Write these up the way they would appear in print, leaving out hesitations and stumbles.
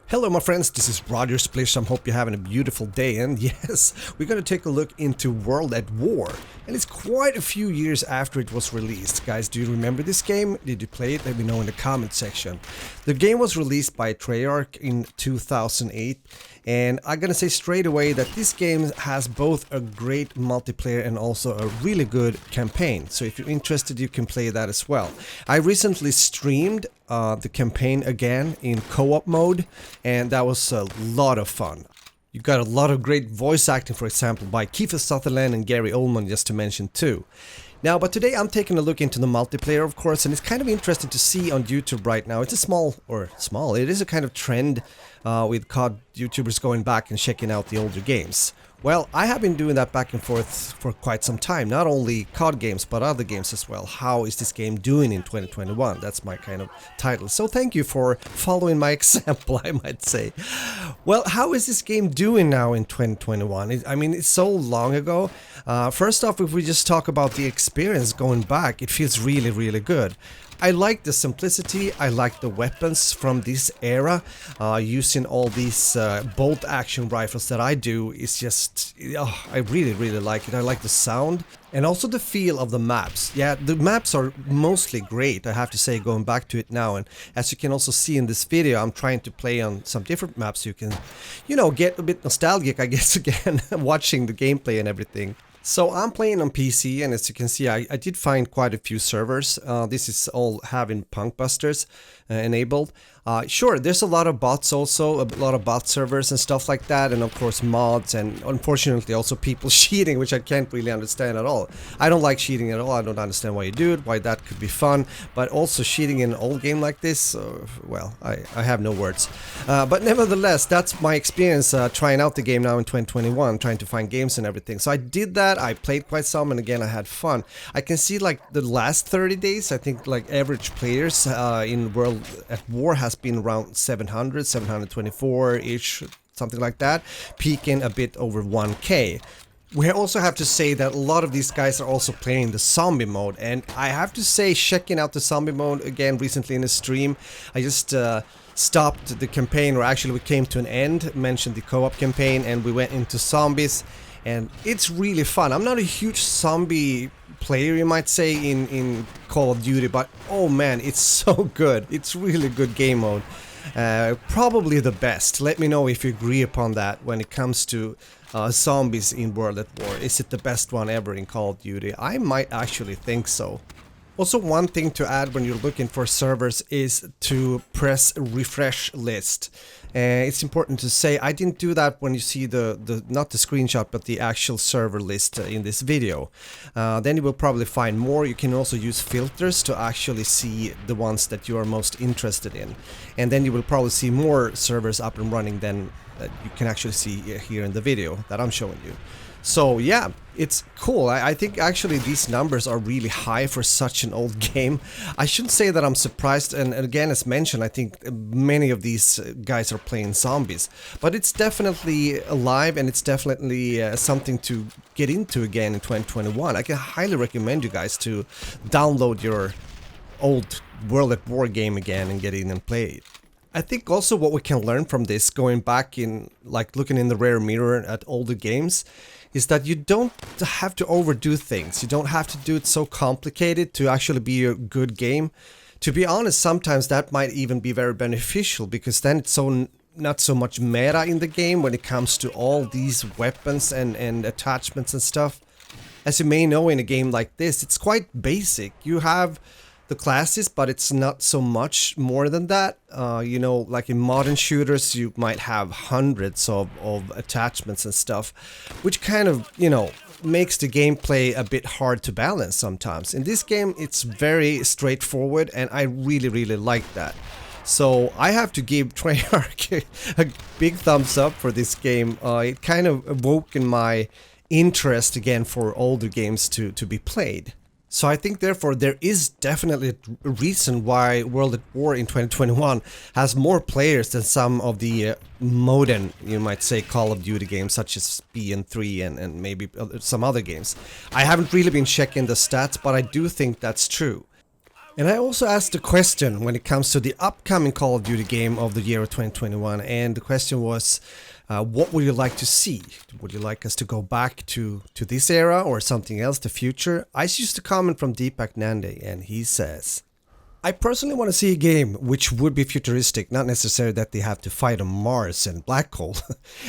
Hello my friends, this is Roger Splish. I hope you're having a beautiful day, and yes, we're gonna take a look into World at War. And it's quite a few years after it was released. Guys, do you remember this game? Did you play it? Let me know in the comment section. The game was released by Treyarch in 2008, and I'm gonna say straight away that this game has both a great multiplayer and also a really good campaign. So if you're interested, you can play that as well. I recently streamed the campaign again in co-op mode, and that was a lot of fun. You got a lot of great voice acting, for example, by Kiefer Sutherland and Gary Oldman, just to mention two. Now, but today I'm taking a look into the multiplayer, of course, and it's kind of interesting to see on YouTube right now. It's a it is a kind of trend with COD YouTubers going back and checking out the older games. Well, I have been doing that back and forth for quite some time, not only COD games, but other games as well. How is this game doing in 2021? That's my kind of title. So thank you for following my example, I might say. Well, how is this game doing now in 2021? I mean, it's so long ago. First off, if we just talk about the experience going back, it feels really, really good. I like the simplicity, I like the weapons from this era. Using all these bolt action rifles that I do is just, I really, really like it. I like the sound and also the feel of the maps. Yeah, the maps are mostly great, I have to say, going back to it now. And as you can also see in this video, I'm trying to play on some different maps so you can, get a bit nostalgic, I guess, again, watching the gameplay and everything. So I'm playing on PC, and as you can see, I did find quite a few servers. This is all having Punk Busters enabled. Sure, there's a lot of bots also, a lot of bot servers and stuff like that, and of course mods, and unfortunately also people cheating, which I can't really understand at all. I don't like cheating at all. I don't understand why you do it, why that could be fun, but also cheating in an old game like this, well, I have no words. But nevertheless, that's my experience trying out the game now in 2021, trying to find games and everything. So I did that, I played quite some, and again I had fun. I can see like the last 30 days, I think like average players in World at War has been around 700, 724-ish, something like that, peaking a bit over 1K. We also have to say that a lot of these guys are also playing the zombie mode, and I have to say, checking out the zombie mode again recently in a stream, I just stopped the campaign, or actually we came to an end, mentioned the co-op campaign, and we went into zombies, and it's really fun. I'm not a huge zombie player, you might say, in Call of Duty, but oh man, it's so good. It's really good game mode. Probably the best. Let me know if you agree upon that when it comes to zombies in World at War. Is it the best one ever in Call of Duty? I might actually think so. Also, one thing to add when you're looking for servers is to press refresh list. It's important to say I didn't do that when you see not the screenshot, but the actual server list in this video. Then you will probably find more. You can also use filters to actually see the ones that you are most interested in. And then you will probably see more servers up and running than you can actually see here in the video that I'm showing you. So yeah, it's cool. I think actually these numbers are really high for such an old game. I shouldn't say that I'm surprised, and again, as mentioned, I think many of these guys are playing zombies. But it's definitely alive, and it's definitely something to get into again in 2021. I can highly recommend you guys to download your old World at War game again and get in and play it. I think also what we can learn from this, going back in, like looking in the rear mirror at older games, is that you don't have to overdo things. You don't have to do it so complicated to actually be a good game. To be honest, sometimes that might even be very beneficial, because then it's not so much meta in the game when it comes to all these weapons and attachments and stuff. As you may know, in a game like this, it's quite basic. You have the classes, but it's not so much more than that. Like in modern shooters, you might have hundreds of attachments and stuff, which kind of, makes the gameplay a bit hard to balance sometimes. In this game, it's very straightforward, and I really, really like that. So I have to give Treyarch a big thumbs up for this game. It kind of awoke in my interest again for older games to be played. So I think therefore there is definitely a reason why World at War in 2021 has more players than some of the modern, you might say, Call of Duty games such as B&3 and maybe some other games. I haven't really been checking the stats, but I do think that's true. And I also asked a question when it comes to the upcoming Call of Duty game of the year of 2021, and the question was, what would you like to see? Would you like us to go back to this era or something else, the future? I used a comment from Deepak Nande, and he says, I personally want to see a game which would be futuristic, not necessarily that they have to fight on Mars and black hole.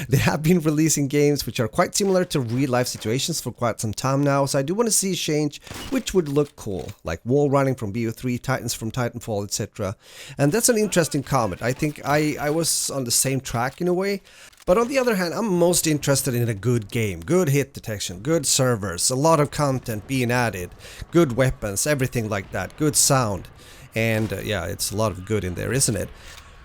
They have been releasing games which are quite similar to real life situations for quite some time now, so I do want to see a change which would look cool, like wall running from BO3, Titans from Titanfall, etc. And that's an interesting comment. I think I was on the same track in a way. But on the other hand, I'm most interested in a good game, good hit detection, good servers, a lot of content being added, good weapons, everything like that, good sound. And yeah, it's a lot of good in there, isn't it?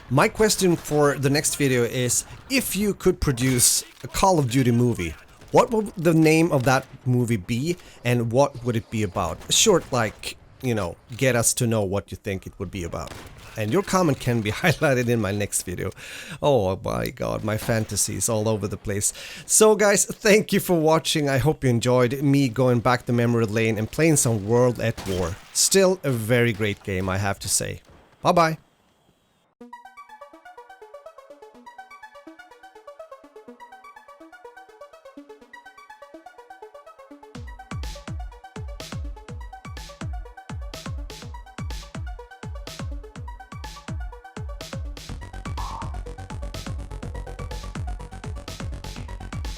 My question for the next video is, if you could produce a Call of Duty movie, what would the name of that movie be and what would it be about? A short, like, you know, get us to know what you think it would be about. And your comment can be highlighted in my next video. Oh my god, my fantasy is all over the place. So guys, thank you for watching. I hope you enjoyed me going back the memory lane and playing some World at War. Still a very great game, I have to say. Bye bye.